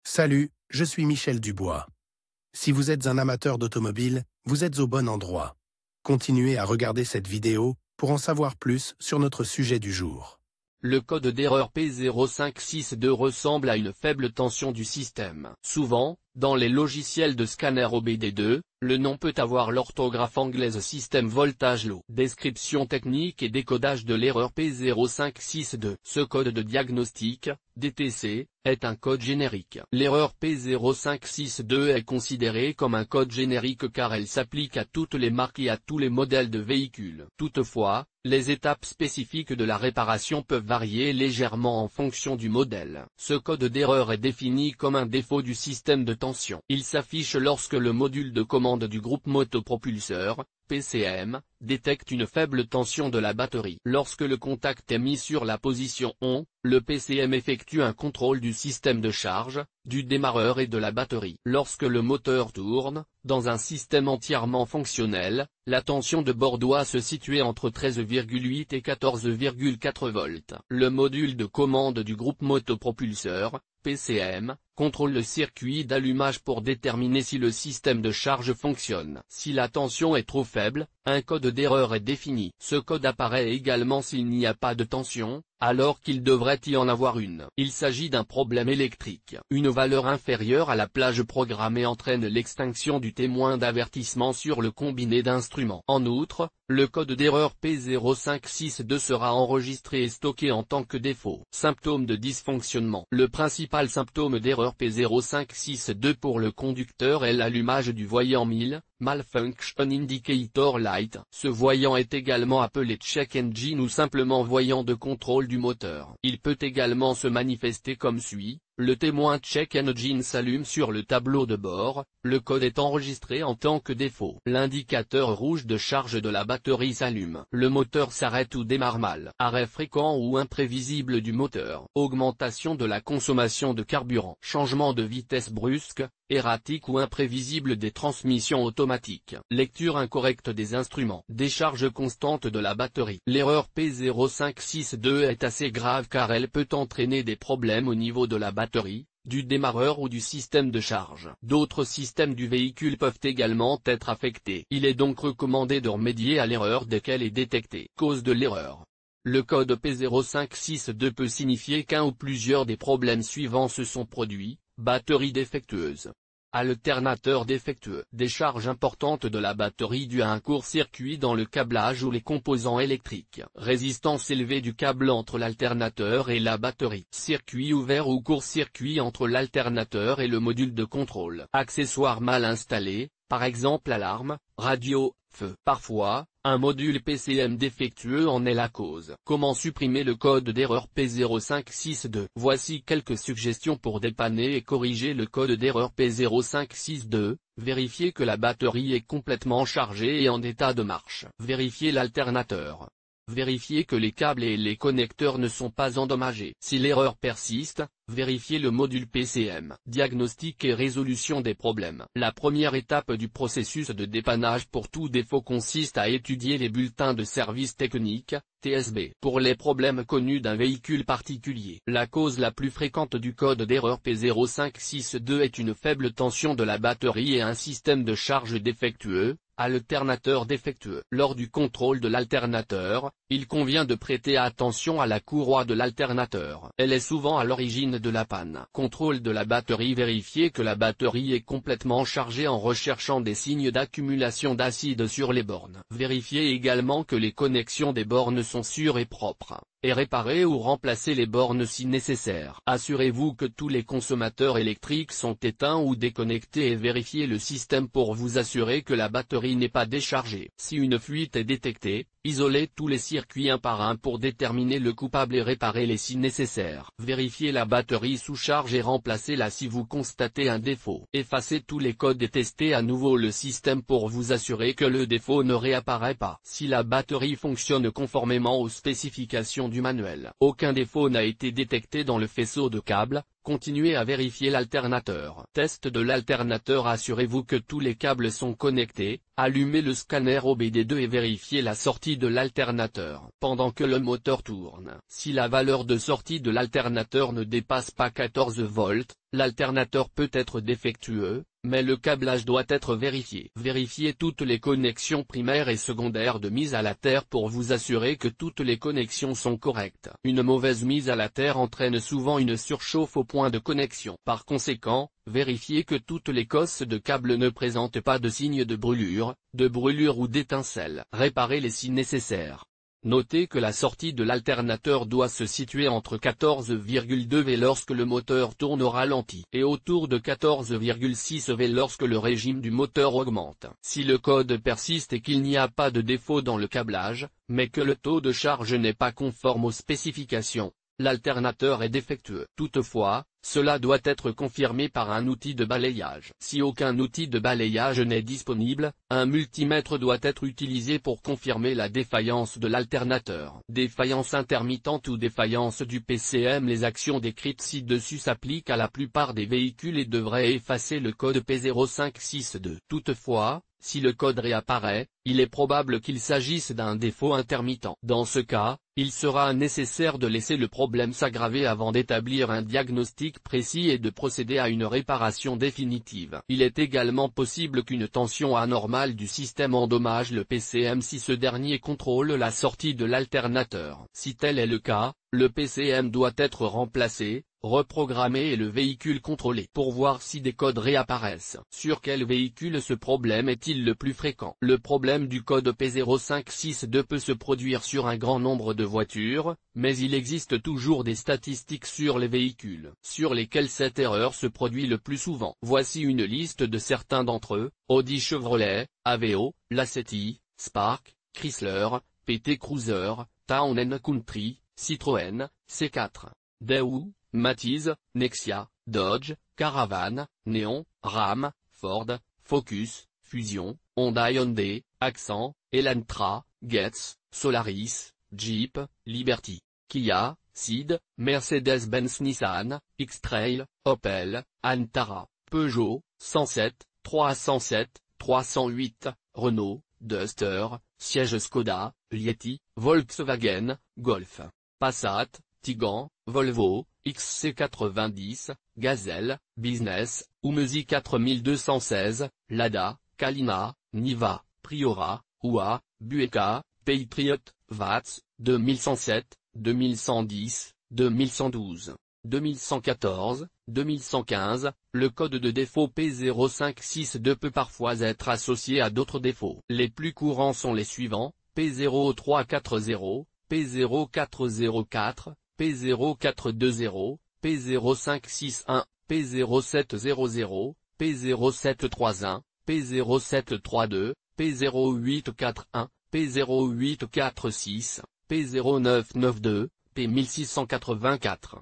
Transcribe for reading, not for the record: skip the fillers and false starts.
Salut, je suis Michel Dubois. Si vous êtes un amateur d'automobile, vous êtes au bon endroit. Continuez à regarder cette vidéo pour en savoir plus sur notre sujet du jour. Le code d'erreur P0562 ressemble à une faible tension du système. Souvent, dans les logiciels de scanner OBD2, le nom peut avoir l'orthographe anglaise système voltage low. Description technique et décodage de l'erreur P0562. Ce code de diagnostic, DTC, est un code générique. L'erreur P0562 est considérée comme un code générique car elle s'applique à toutes les marques et à tous les modèles de véhicules. Toutefois, les étapes spécifiques de la réparation peuvent varier légèrement en fonction du modèle. Ce code d'erreur est défini comme un défaut du système de tension. Il s'affiche lorsque le module de commande du groupe motopropulseur, PCM, détecte une faible tension de la batterie. Lorsque le contact est mis sur la position ON, le PCM effectue un contrôle du système de charge, du démarreur et de la batterie. Lorsque le moteur tourne, dans un système entièrement fonctionnel, la tension de bord doit se situer entre 13,8 et 14,4 volts. Le module de commande du groupe motopropulseur, PCM, contrôle le circuit d'allumage pour déterminer si le système de charge fonctionne. Si la tension est trop faible, un code d'erreur est défini. Ce code apparaît également s'il n'y a pas de tension, alors qu'il devrait y en avoir une. Il s'agit d'un problème électrique. Une valeur inférieure à la plage programmée entraîne l'extinction du témoin d'avertissement sur le combiné d'instruments. En outre, le code d'erreur P0562 sera enregistré et stocké en tant que défaut. Symptômes de dysfonctionnement. Le principal symptôme d'erreur P0562 pour le conducteur est l'allumage du voyant 1000, Malfunction Indicator Light. Ce voyant est également appelé check engine ou simplement voyant de contrôle du moteur. Il peut également se manifester comme suit. Le témoin check engine s'allume sur le tableau de bord, le code est enregistré en tant que défaut. L'indicateur rouge de charge de la batterie s'allume. Le moteur s'arrête ou démarre mal. Arrêt fréquent ou imprévisible du moteur. Augmentation de la consommation de carburant. Changement de vitesse brusque, erratique ou imprévisible des transmissions automatiques. Lecture incorrecte des instruments. Décharge constante de la batterie. L'erreur P0562 est assez grave car elle peut entraîner des problèmes au niveau de la batterie, du démarreur ou du système de charge. D'autres systèmes du véhicule peuvent également être affectés. Il est donc recommandé de remédier à l'erreur dès qu'elle est détectée. Cause de l'erreur. Le code P0562 peut signifier qu'un ou plusieurs des problèmes suivants se sont produits: batterie défectueuse, alternateur défectueux, décharge importante de la batterie due à un court-circuit dans le câblage ou les composants électriques, résistance élevée du câble entre l'alternateur et la batterie, circuit ouvert ou court-circuit entre l'alternateur et le module de contrôle, accessoires mal installés, par exemple alarme, radio, feu. Parfois, un module PCM défectueux en est la cause. Comment supprimer le code d'erreur P0562? Voici quelques suggestions pour dépanner et corriger le code d'erreur P0562. Vérifiez que la batterie est complètement chargée et en état de marche. Vérifiez l'alternateur. Vérifiez que les câbles et les connecteurs ne sont pas endommagés. Si l'erreur persiste, vérifiez le module PCM. Diagnostic et résolution des problèmes. La première étape du processus de dépannage pour tout défaut consiste à étudier les bulletins de service technique, TSB. Pour les problèmes connus d'un véhicule particulier, la cause la plus fréquente du code d'erreur P0562 est une faible tension de la batterie et un système de charge défectueux, alternateur défectueux. Lors du contrôle de l'alternateur, il convient de prêter attention à la courroie de l'alternateur. Elle est souvent à l'origine de la panne. Contrôle de la batterie. Vérifiez que la batterie est complètement chargée en recherchant des signes d'accumulation d'acide sur les bornes. Vérifiez également que les connexions des bornes sont sûres et propres, et réparer ou remplacer les bornes si nécessaire. Assurez-vous que tous les consommateurs électriques sont éteints ou déconnectés et vérifiez le système pour vous assurer que la batterie n'est pas déchargée. Si une fuite est détectée, isolez tous les circuits un par un pour déterminer le coupable et réparer-les si nécessaire. Vérifiez la batterie sous charge et remplacez-la si vous constatez un défaut. Effacez tous les codes et testez à nouveau le système pour vous assurer que le défaut ne réapparaît pas. Si la batterie fonctionne conformément aux spécifications du manuel, aucun défaut n'a été détecté dans le faisceau de câbles, Continuez à vérifier l'alternateur. Test de l'alternateur. Assurez-vous que tous les câbles sont connectés, allumez le scanner OBD2 et vérifiez la sortie de l'alternateur pendant que le moteur tourne. Si la valeur de sortie de l'alternateur ne dépasse pas 14 volts, l'alternateur peut être défectueux, mais le câblage doit être vérifié. Vérifiez toutes les connexions primaires et secondaires de mise à la terre pour vous assurer que toutes les connexions sont correctes. Une mauvaise mise à la terre entraîne souvent une surchauffe au point de connexion. Par conséquent, vérifiez que toutes les cosses de câbles ne présentent pas de signes de brûlure ou d'étincelle. Réparez-les si nécessaire. Notez que la sortie de l'alternateur doit se situer entre 14,2 V lorsque le moteur tourne au ralenti et autour de 14,6 V lorsque le régime du moteur augmente. Si le code persiste et qu'il n'y a pas de défaut dans le câblage, mais que le taux de charge n'est pas conforme aux spécifications, l'alternateur est défectueux. Toutefois, cela doit être confirmé par un outil de balayage. Si aucun outil de balayage n'est disponible, un multimètre doit être utilisé pour confirmer la défaillance de l'alternateur. Défaillance intermittente ou défaillance du PCM. Les actions décrites ci-dessus s'appliquent à la plupart des véhicules et devraient effacer le code P0562. Toutefois, si le code réapparaît, il est probable qu'il s'agisse d'un défaut intermittent. Dans ce cas, il sera nécessaire de laisser le problème s'aggraver avant d'établir un diagnostic précis et de procéder à une réparation définitive. Il est également possible qu'une tension anormale du système endommage le PCM si ce dernier contrôle la sortie de l'alternateur. Si tel est le cas, le PCM doit être remplacé, reprogrammé et le véhicule contrôlé pour voir si des codes réapparaissent. Sur quel véhicule ce problème est-il le plus fréquent? Le problème du code P0562 peut se produire sur un grand nombre de voitures, mais il existe toujours des statistiques sur les véhicules sur lesquels cette erreur se produit le plus souvent. Voici une liste de certains d'entre eux: Audi, Chevrolet, Aveo, Lacetti, Spark, Chrysler, PT Cruiser, Town & Country, Citroën, C4, Daewoo, Matiz, Nexia, Dodge, Caravan, Néon, Ram, Ford, Focus, Fusion, Honda, Hyundai, Accent, Elantra, Getz, Solaris, Jeep, Liberty, Kia, Ceed, Mercedes-Benz, Nissan, X-Trail, Opel, Antara, Peugeot, 107, 307, 308, Renault, Duster, Siège, Skoda, Yeti, Volkswagen, Golf, Passat, Tiguan, Volvo, XC90, Gazelle, Business, Umezi 4216, Lada, Kalina, Niva, Priora, UA, Bueka, Patriot, Vats, 2107, 2110, 2112, 2114, 2115, le code de défaut P0562 peut parfois être associé à d'autres défauts. Les plus courants sont les suivants: P0340, P0404, P0420, P0561, P0700, P0731, P0732, P0841, P0846, P0992, P1684.